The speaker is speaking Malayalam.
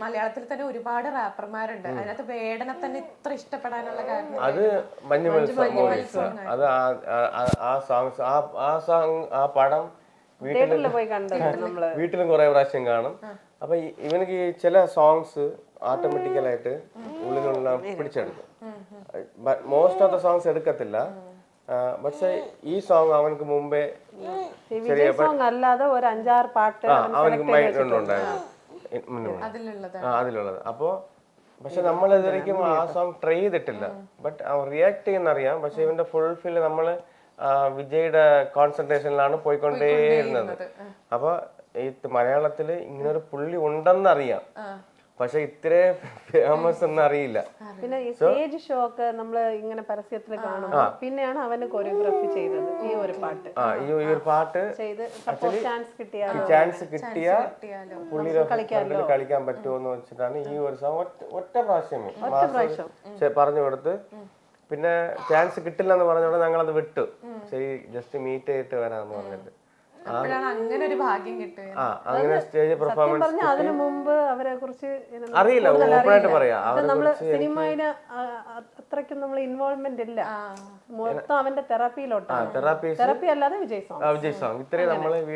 മലയാളത്തിൽ തന്നെ ഒരുപാട് റാപ്പർമാരുണ്ട്. അതിനകത്ത് വേടനെ തന്നെ ഇത്ര ഇഷ്ടപ്പെടാനുള്ള കാരണം അത് മഞ്ഞുമൽ മൂവീസ്. അത് ആ പടം വീട്ടിലും കുറെ പ്രാവശ്യം കാണും. അപ്പൊ ഇവനക്ക് ചില സോങ്സ് ഓട്ടോമാറ്റിക്കലായിട്ട് ഉള്ളിലുള്ള പിടിച്ചെടുക്കും. മോസ്റ്റ് ഓഫ് ദ സോങ്സ് എടുക്കത്തില്ല. പക്ഷെ ഈ സോങ് അവനക്ക് മുമ്പേ അല്ലാതെ ഒരു 5-6 പാട്ട് അവനക്ക് മൈൻഡിലുണ്ടായിരുന്നു അതിലുള്ളത്. അപ്പോ പക്ഷെ നമ്മൾ ഇതുവരെയ്ക്കും ആ സോങ് ട്രൈ ചെയ്തിട്ടില്ല. ബട്ട് അവൻ റിയാക്ട് ചെയ്യുന്നറിയാം. പക്ഷെ ഇവന്റെ ഫുൾഫിൽ നമ്മള് വിജയുടെ കോൺസെൻട്രേഷനിലാണ് പോയിക്കൊണ്ടേയിരുന്നത്. അപ്പൊ ഈ മലയാളത്തില് ഇങ്ങനൊരു പുള്ളി ഉണ്ടെന്നറിയാം, പക്ഷെ ഇത്രേ ഫേമസ് എന്ന് അറിയില്ല. പിന്നെ ഈ സ്റ്റേജ് ഷോ ഒക്കെ നമ്മള് ഇങ്ങനെ പരസ്യത്തിൽ കാണുമ്പോ പിന്നെയാണ് അവന് കൊറിയോഗ്രാഫി ചെയ്തത് ഈ ഒരു പാട്ട്. ഈ ഒരു പാട്ട് ചാൻസ് കിട്ടിയ പുള്ളിയുടെ കളിക്കാൻ പറ്റുമോ എന്ന് വെച്ചിട്ടാണ് ഈ ഒരു സോങ് ഒറ്റ പ്രാവശ്യമേ പറഞ്ഞു കൊടുത്ത്. പിന്നെ ചാൻസ് കിട്ടില്ല എന്ന് പറഞ്ഞോണ്ട് ഞങ്ങളത് വിട്ടു. ശരി, ജസ്റ്റ് മീറ്റ് ചെയ്തിട്ട് വരാന്ന് പറഞ്ഞിട്ട് അങ്ങനെ ഒരു ഭാഗ്യം കിട്ടുക. അങ്ങനെ സ്റ്റേജ് പെർഫോമൻസ് അതിനു മുമ്പ് അവരെ കുറിച്ച് അറിയില്ല, ഓപ്പണായിട്ട് പറയാം. നമ്മള് സിനിമയില് അത്രയ്ക്കും നമ്മൾ ഇൻവോൾവ്മെന്റ് ഇല്ല. മൊത്തം അവന്റെ തെറാപ്പിയിലോട്ടാണ്. തെറാപ്പി അല്ലാതെ വിജയ് സോങ് ഇത്രയും നമ്മള്